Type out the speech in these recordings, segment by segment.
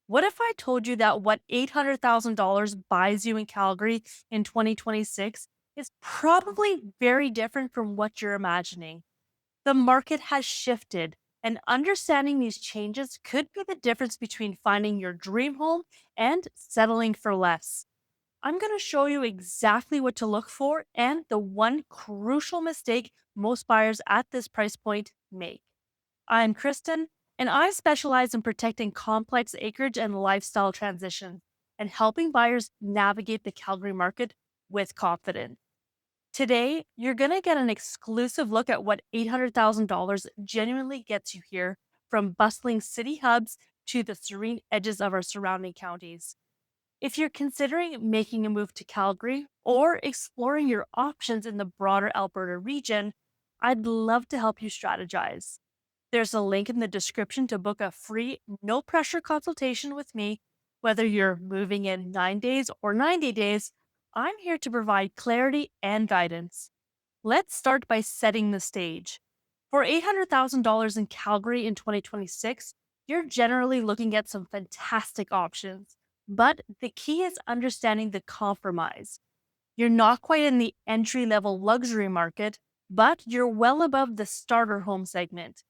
What if I told you that what $800,000 buys you in Calgary in 2026 is probably very different from what you're imagining? The market has shifted, and understanding these changes could be the difference between finding your dream home and settling for less. I'm going to show you exactly what to look for and the one crucial mistake most buyers at this price point make. I'm Kristen, and I specialize in protecting complex acreage and lifestyle transitions and helping buyers navigate the Calgary market with confidence. Today, you're going to get an exclusive look at what $800,000 genuinely gets you here, from bustling city hubs to the serene edges of our surrounding counties. If you're considering making a move to Calgary or exploring your options in the broader Alberta region, I'd love to help you strategize. There's a link in the description to book a free, no pressure consultation with me. Whether you're moving in 9 days or 90 days, I'm here to provide clarity and guidance. Let's start by setting the stage. For $800,000 in Calgary in 2026, you're generally looking at some fantastic options. But the key is understanding the compromise. You're not quite in the entry level luxury market, but you're well above the starter home segment.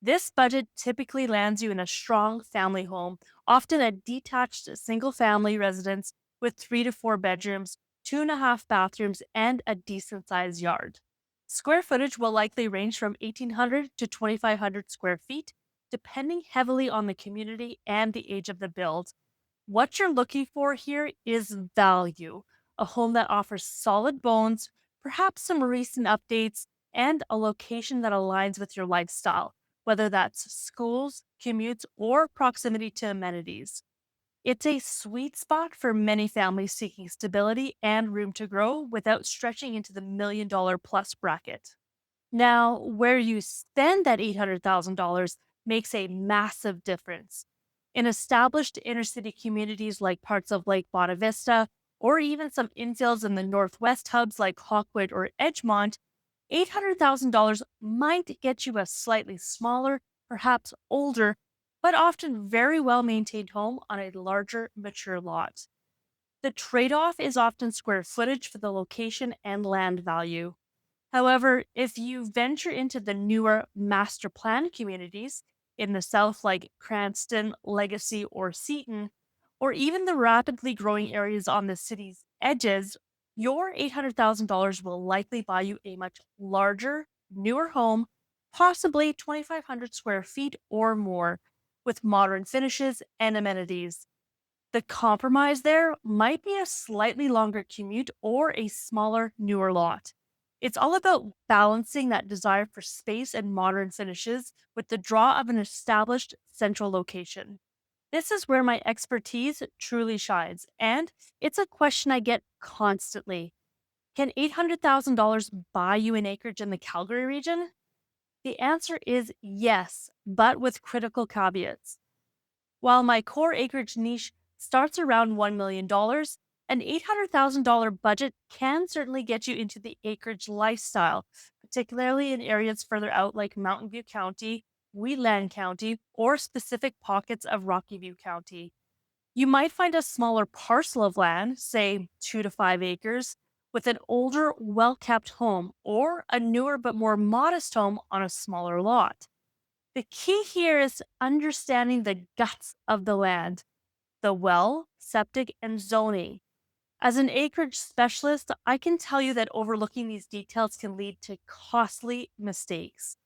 This budget typically lands you in a strong family home, often a detached single family residence with 3 to 4 bedrooms, 2.5 bathrooms, and a decent sized yard. Square footage will likely range from 1,800 to 2,500 square feet, depending heavily on the community and the age of the build. What you're looking for here is value, a home that offers solid bones, perhaps some recent updates, and a location that aligns with your lifestyle, whether that's schools, commutes, or proximity to amenities. It's a sweet spot for many families seeking stability and room to grow without stretching into the $1 million plus bracket. Now, where you spend that $800,000 makes a massive difference. In established inner city communities like parts of Lake Bonavista, or even some infills in the Northwest hubs like Hawkwood or Edgemont, $800,000 might get you a slightly smaller, perhaps older, but often very well maintained home on a larger, mature lot. The trade off is often square footage for the location and land value. However, if you venture into the newer master plan communities in the south, like Cranston, Legacy, or Seton, or even the rapidly growing areas on the city's edges, your $800,000 will likely buy you a much larger, newer home, possibly 2,500 square feet or more, with modern finishes and amenities. The compromise there might be a slightly longer commute or a smaller, newer lot. It's all about balancing that desire for space and modern finishes with the draw of an established central location. This is where my expertise truly shines, and it's a question I get constantly. Can $800,000 buy you an acreage in the Calgary region? The answer is yes, but with critical caveats. While my core acreage niche starts around $1 million, an $800,000 budget can certainly get you into the acreage lifestyle, particularly in areas further out like Mountain View County, Wheatland County, or specific pockets of Rocky View County. You might find a smaller parcel of land, say 2 to 5 acres, with an older, well kept home, or a newer but more modest home on a smaller lot. The key here is understanding the guts of the land, the well, septic, and zoning. As an acreage specialist, I can tell you that overlooking these details can lead to costly mistakes.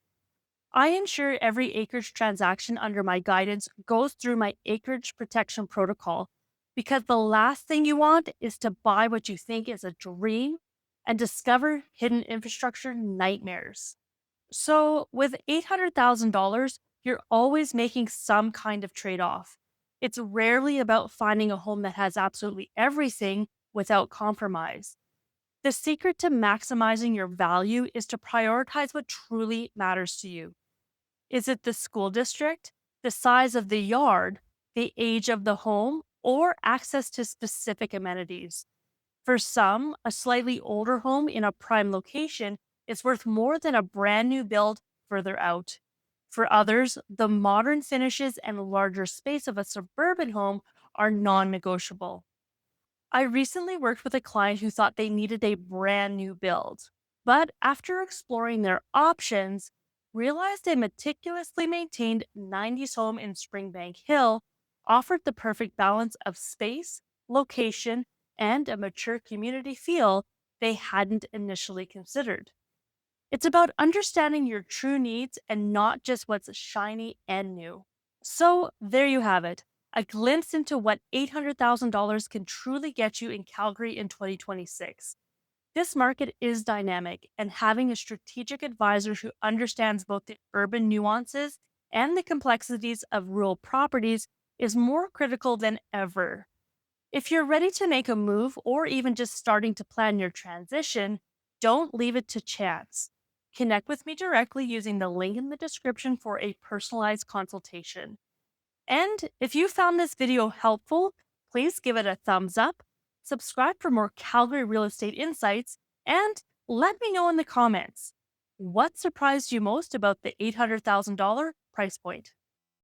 I ensure every acreage transaction under my guidance goes through my acreage protection protocol, because the last thing you want is to buy what you think is a dream and discover hidden infrastructure nightmares. So, with $800,000, you're always making some kind of trade off. It's rarely about finding a home that has absolutely everything without compromise. The secret to maximizing your value is to prioritize what truly matters to you. Is it the school district, the size of the yard, the age of the home, or access to specific amenities? For some, a slightly older home in a prime location is worth more than a brand new build further out. For others, the modern finishes and larger space of a suburban home are non negotiable. I recently worked with a client who thought they needed a brand new build, but after exploring their options, realized a meticulously maintained 90s home in Springbank Hill offered the perfect balance of space, location, and a mature community feel they hadn't initially considered. It's about understanding your true needs and not just what's shiny and new. So, there you have it, a glimpse into what $800,000 can truly get you in Calgary in 2026. This market is dynamic, and having a strategic advisor who understands both the urban nuances and the complexities of rural properties is more critical than ever. If you're ready to make a move or even just starting to plan your transition, don't leave it to chance. Connect with me directly using the link in the description for a personalized consultation. And if you found this video helpful, please give it a thumbs up, subscribe for more Calgary real estate insights, and let me know in the comments what surprised you most about the $800,000 price point.